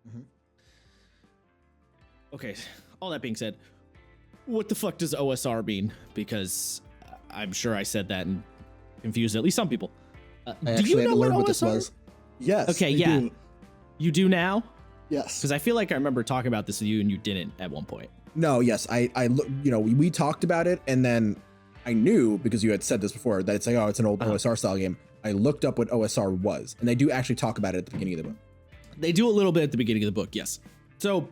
Mm-hmm. Okay, all that being said, what the fuck does OSR mean? Because I'm sure I said that and confused at least some people. Do you know what this was? Yes. Okay, yeah. Do. You do now? Yes. Because I feel like I remember talking about this with you and you didn't at one point. No, yes. We talked about it, and then I knew, because you had said this before, that it's like, oh, it's an old OSR style game. I looked up what OSR was, and they do actually talk about it at the beginning of the book. They do a little bit at the beginning of the book, yes. So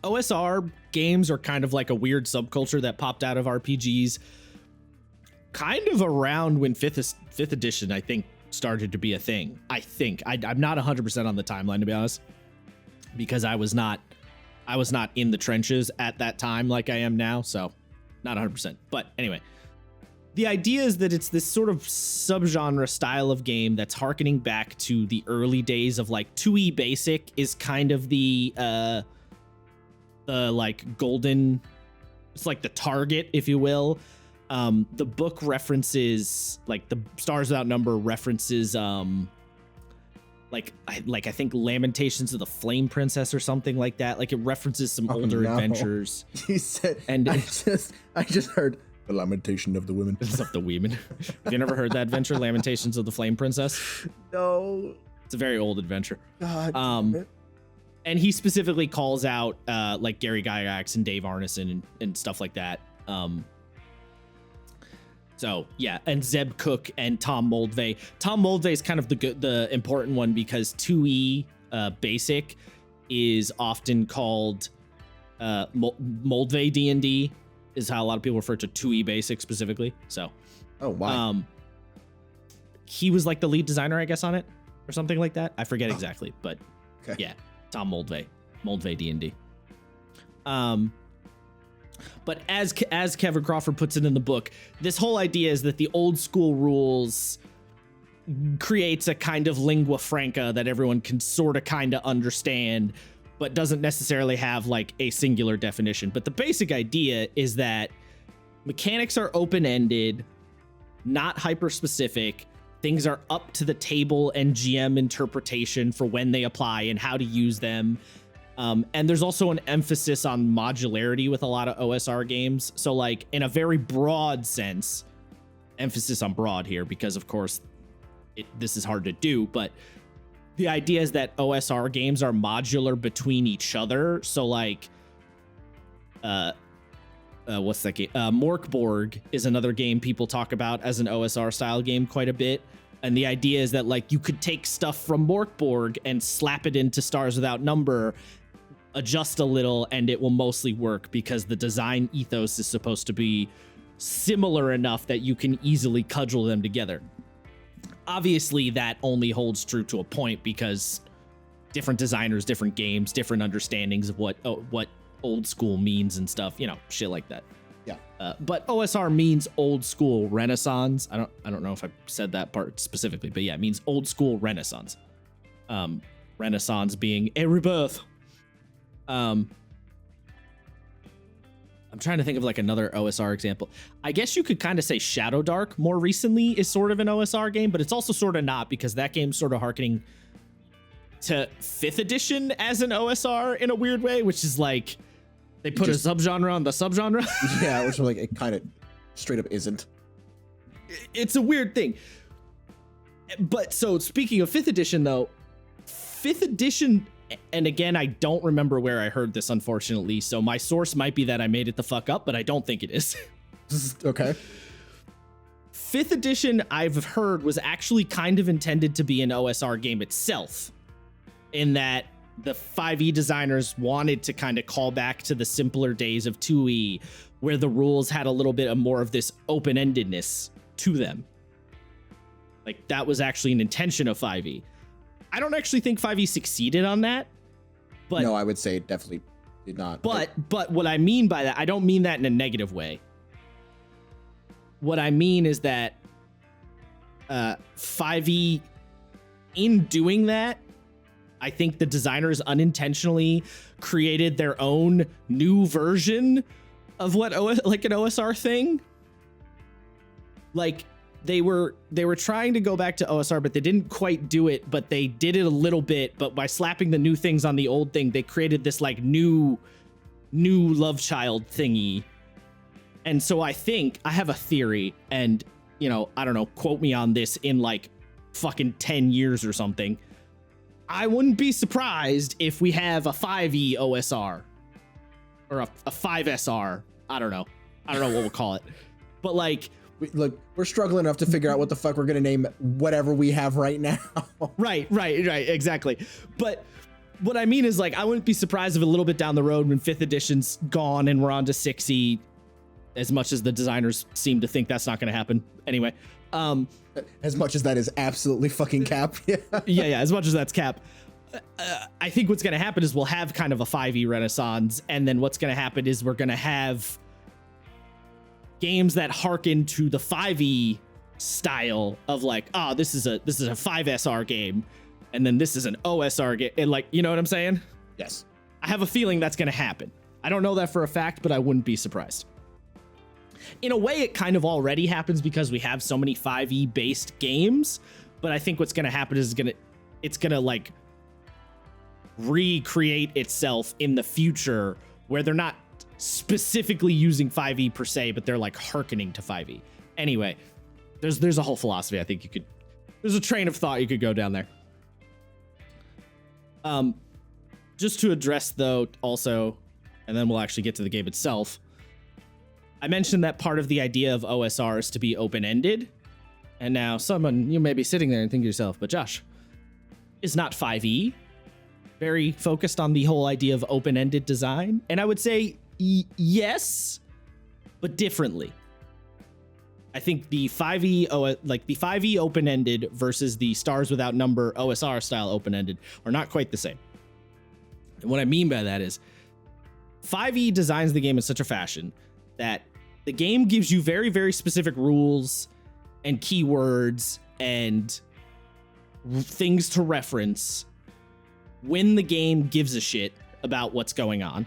OSR games are kind of like a weird subculture that popped out of RPGs kind of around when fifth edition, I think, started to be a thing. I think. I'm not 100% on the timeline, to be honest, because I was not in the trenches at that time like I am now, so not 100%. But anyway, the idea is that it's this sort of subgenre style of game that's harkening back to the early days of like 2E basic is kind of the like golden, it's like the target, if you will. The book references, like the Stars Without Number references like I think Lamentations of the Flame Princess or something like that. Like it references some older adventures. He said, and I just heard the Lamentation of the Women. Of the women. Have you never heard that adventure, Lamentations of the Flame Princess? No. It's a very old adventure. God damn it. And he specifically calls out like Gary Gygax and Dave Arneson and stuff like that. So yeah, and Zeb Cook and Tom Moldvay. Tom Moldvay is kind of the important one because 2E basic is often called Moldvay D&D is how a lot of people refer to 2E basic specifically. So, oh wow, he was like the lead designer, I guess, on it or something like that. I forget exactly, but okay. Yeah, Tom Moldvay D&D. But as Kevin Crawford puts it in the book, this whole idea is that the old school rules creates a kind of lingua franca that everyone can sort of kind of understand, but doesn't necessarily have like a singular definition. But the basic idea is that mechanics are open-ended, not hyper-specific. Things are up to the table and GM interpretation for when they apply and how to use them. And there's also an emphasis on modularity with a lot of OSR games. So like in a very broad sense, emphasis on broad here, because of course this is hard to do, but the idea is that OSR games are modular between each other. So like, what's that game? Morkborg is another game people talk about as an OSR style game quite a bit. And the idea is that like you could take stuff from Morkborg and slap it into Stars Without Number, adjust a little, and it will mostly work because the design ethos is supposed to be similar enough that you can easily cudgel them together. Obviously, that only holds true to a point because different designers, different games, different understandings of what old school means and stuff, you know, shit like that. Yeah. But OSR means old school Renaissance. I don't know if I said that part specifically, but yeah, it means old school Renaissance. Renaissance being a rebirth. I'm trying to think of like another OSR example. I guess you could kind of say Shadow Dark more recently is sort of an OSR game, but it's also sort of not because that game's sort of harkening to 5th edition as an OSR in a weird way, which is like they put a subgenre on the subgenre. Yeah, which like it kind of straight up isn't. It's a weird thing. But so speaking of 5th edition though, 5th edition, and again, I don't remember where I heard this, unfortunately, so my source might be that I made it the fuck up, but I don't think it is. Okay. 5th edition, I've heard, was actually kind of intended to be an OSR game itself, in that the 5e designers wanted to kind of call back to the simpler days of 2e, where the rules had a little bit of more of this open-endedness to them. Like, that was actually an intention of 5e. I don't actually think 5e succeeded on that. But no, I would say it definitely did not. But what I mean by that, I don't mean that in a negative way. What I mean is that 5e, in doing that, I think the designers unintentionally created their own new version of what like an OSR thing. Like they were trying to go back to OSR, but they didn't quite do it, but they did it a little bit. But by slapping the new things on the old thing, they created this like new love child thingy. And so I think I have a theory, and I don't know, quote me on this in like fucking 10 years or something. I wouldn't be surprised if we have a 5e OSR or a 5SR. I don't know what we'll call it, but like, look, we're struggling enough to figure out what the fuck we're gonna name whatever we have right now. Right, exactly. But what I mean is, like, I wouldn't be surprised if a little bit down the road, when 5th edition's gone and we're on to 6e, as much as the designers seem to think that's not going to happen anyway. As much as that is absolutely fucking cap. Yeah, as much as that's cap. I think what's going to happen is we'll have kind of a 5e renaissance, and then what's going to happen is we're going to have games that harken to the 5e style of like, this is a 5SR game, and then this is an OSR game, and like, you know what I'm saying? Yes. I have a feeling that's going to happen. I don't know that for a fact, but I wouldn't be surprised. In a way, it kind of already happens because we have so many 5e based games, but I think what's going to happen is it's going to like recreate itself in the future, where they're not specifically using 5e per se, but they're like hearkening to 5e. Anyway, there's a whole philosophy. I think there's a train of thought you could go down there. Just to address though also, and then we'll actually get to the game itself. I mentioned that part of the idea of OSR is to be open-ended. And now you may be sitting there and think to yourself, but Josh, is not 5e very focused on the whole idea of open-ended design? And I would say yes, but differently. I think the 5e open-ended versus the Stars Without Number OSR style open-ended are not quite the same. And what I mean by that is 5e designs the game in such a fashion that the game gives you very, very specific rules and keywords and things to reference when the game gives a shit about what's going on,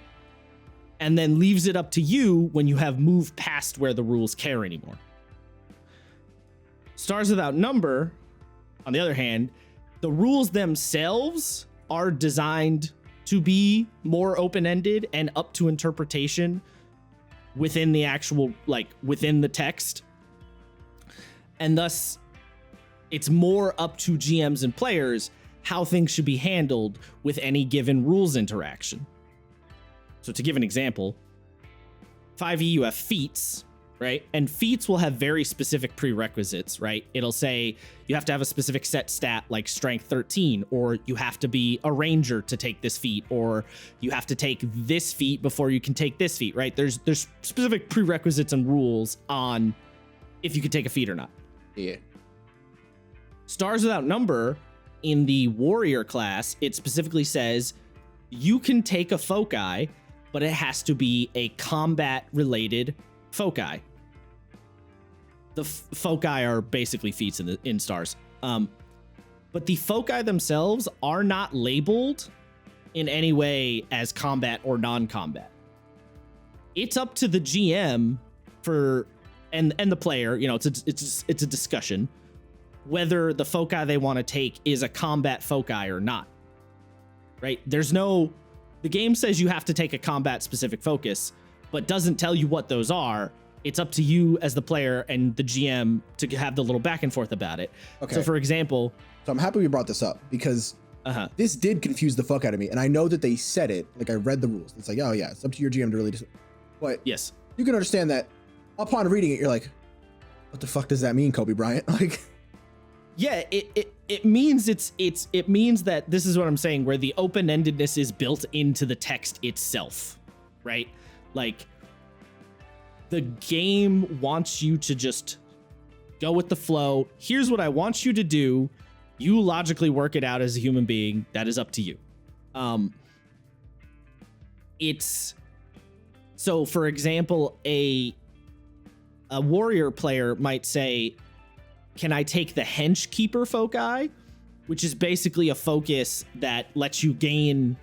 and then leaves it up to you when you have moved past where the rules care anymore. Stars Without Number, on the other hand, the rules themselves are designed to be more open-ended and up to interpretation within the actual, like, within the text. And thus, it's more up to GMs and players how things should be handled with any given rules interaction. So to give an example, 5e, you have feats, right? And feats will have very specific prerequisites, right? It'll say you have to have a specific set stat like strength 13, or you have to be a ranger to take this feat, or you have to take this feat before you can take this feat, right? There's specific prerequisites and rules on if you can take a feat or not. Yeah. Stars Without Number, in the warrior class, it specifically says you can take a foci, but it has to be a combat related foci. The foci are basically feats in Stars. But the foci themselves are not labeled in any way as combat or non-combat. It's up to the GM and the player, it's a discussion whether the foci they want to take is a combat foci or not. Right? The game says you have to take a combat specific focus, but doesn't tell you what those are. It's up to you as the player and the GM to have the little back and forth about it. Okay. So for example, I'm happy we brought this up because this did confuse the fuck out of me. And I know that they said it, like I read the rules. It's like, oh yeah, it's up to your GM to really but yes, you can understand that upon reading it, you're like, what the fuck does that mean, Kobe Bryant? Like, yeah, it means it means that this is what I'm saying, where the open-endedness is built into the text itself, right? Like, the game wants you to just go with the flow. Here's what I want you to do. You logically work it out as a human being. That is up to you. So for example, a warrior player might say, can I take the hench keeper foci, which is basically a focus that lets you gain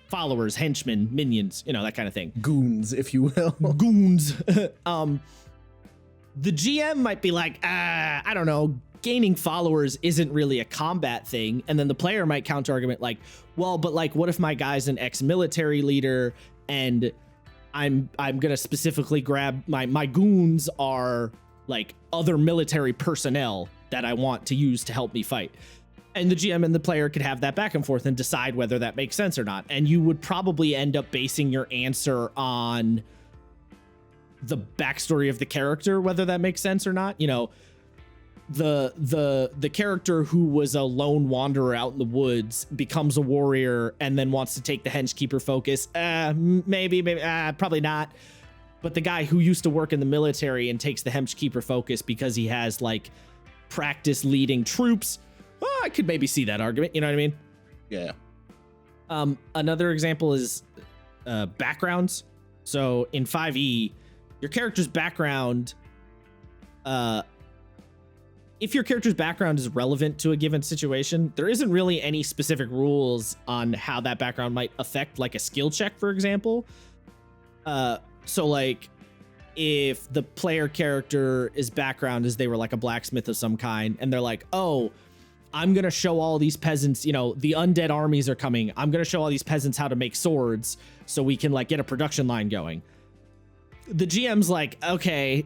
followers, henchmen, minions, that kind of thing. Goons, if you will. Goons. The GM might be like, I don't know, gaining followers isn't really a combat thing. And then the player might counter argument like, well, but like, what if my guy's an ex-military leader and I'm gonna specifically grab my goons are like other military personnel that I want to use to help me fight. And the GM and the player could have that back and forth and decide whether that makes sense or not. And you would probably end up basing your answer on the backstory of the character, whether that makes sense or not. You know, the character who was a lone wanderer out in the woods becomes a warrior and then wants to take the henchkeeper focus. Maybe, probably not. But the guy who used to work in the military and takes the henchkeeper focus because he has like practice leading troops. Well, I could maybe see that argument. You know what I mean? Yeah. Another example is backgrounds. So in 5e, your character's background, if your character's background is relevant to a given situation, there isn't really any specific rules on how that background might affect like a skill check, for example. So like if the player character's background is they were like a blacksmith of some kind and they're like, oh, I'm going to show all these peasants, you know, the undead armies are coming. I'm going to show all these peasants how to make swords so we can like get a production line going. The GM's like, okay,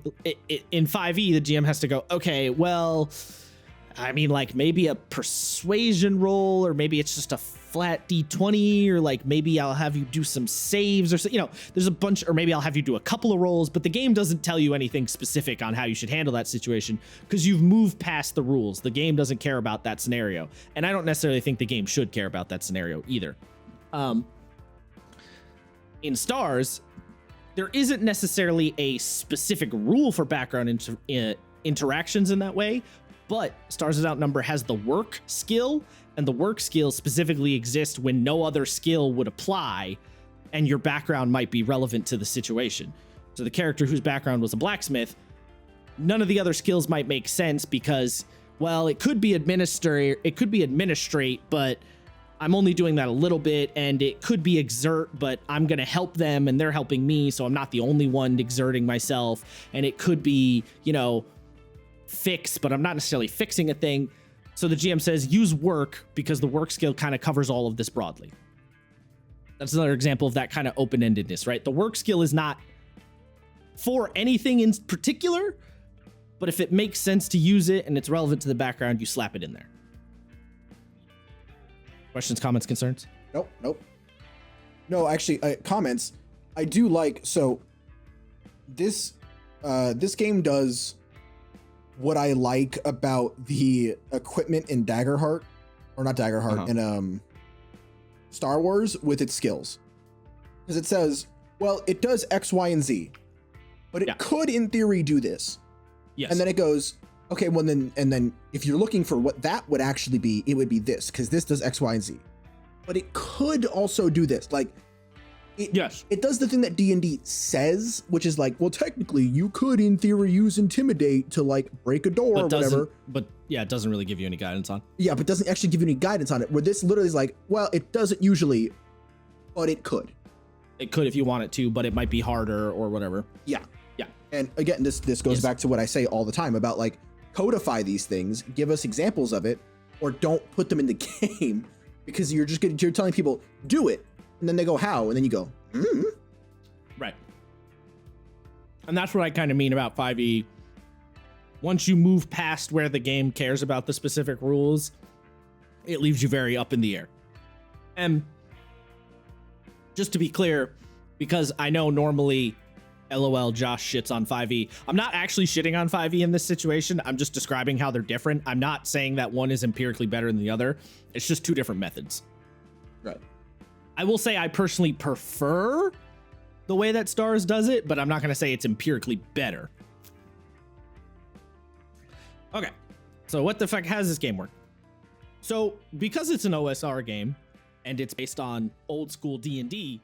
in 5e, the GM has to go, okay, well, I mean, like maybe a persuasion roll, or maybe it's just a flat D20, or like maybe I'll have you do some saves or so, you know, there's a bunch, or maybe I'll have you do a couple of rolls, but the game doesn't tell you anything specific on how you should handle that situation because you've moved past the rules. The game doesn't care about that scenario. And I don't necessarily think the game should care about that scenario either. In Stars, there isn't necessarily a specific rule for background interactions in that way, but Stars Without Number has the work skill, and the work skill specifically exists when no other skill would apply, and your background might be relevant to the situation. So the character whose background was a blacksmith, none of the other skills might make sense because, well, it could be administrate, but I'm only doing that a little bit, and it could be exert, but I'm going to help them and they're helping me, so I'm not the only one exerting myself. And it could be, you know, fix, but I'm not necessarily fixing a thing. So the GM says use work because the work skill kind of covers all of this broadly. That's another example of that kind of open-endedness, right? The work skill is not for anything in particular, but if it makes sense to use it and it's relevant to the background, you slap it in there. Questions, comments, concerns? Nope. No, actually, comments. I do like, so this game does what I like about the equipment in Daggerheart, or not Daggerheart, in Star Wars with its skills. Because it says, well, it does X, Y, and Z, but it could in theory do this. Yes. And then it goes, okay, well then if you're looking for what that would actually be, it would be this, because this does X, Y, and Z. But it could also do this. Like, it does the thing that D&D says, which is like, well, technically you could in theory use Intimidate to like break a door or whatever. But yeah, it doesn't really give you any guidance on. Yeah, but doesn't actually give you any guidance on it. Where this literally is like, well, it doesn't usually, but it could. It could if you want it to, but it might be harder or whatever. Yeah. And again, this goes back to what I say all the time about like, codify these things, give us examples of it, or don't put them in the game, because you're telling people do it, and then they go how, and then you go right. And that's what I kind of mean about 5e. Once you move past where the game cares about the specific rules, it leaves you very up in the air. And just to be clear, because I know normally LOL, Josh shits on 5e. I'm not actually shitting on 5e in this situation. I'm just describing how they're different. I'm not saying that one is empirically better than the other. It's just two different methods. Right. I will say I personally prefer the way that Stars does it, but I'm not going to say it's empirically better. Okay. So what the fuck, how does this game work? So because it's an OSR game and it's based on old school D&D,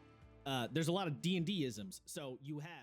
there's a lot of D&D isms. So you have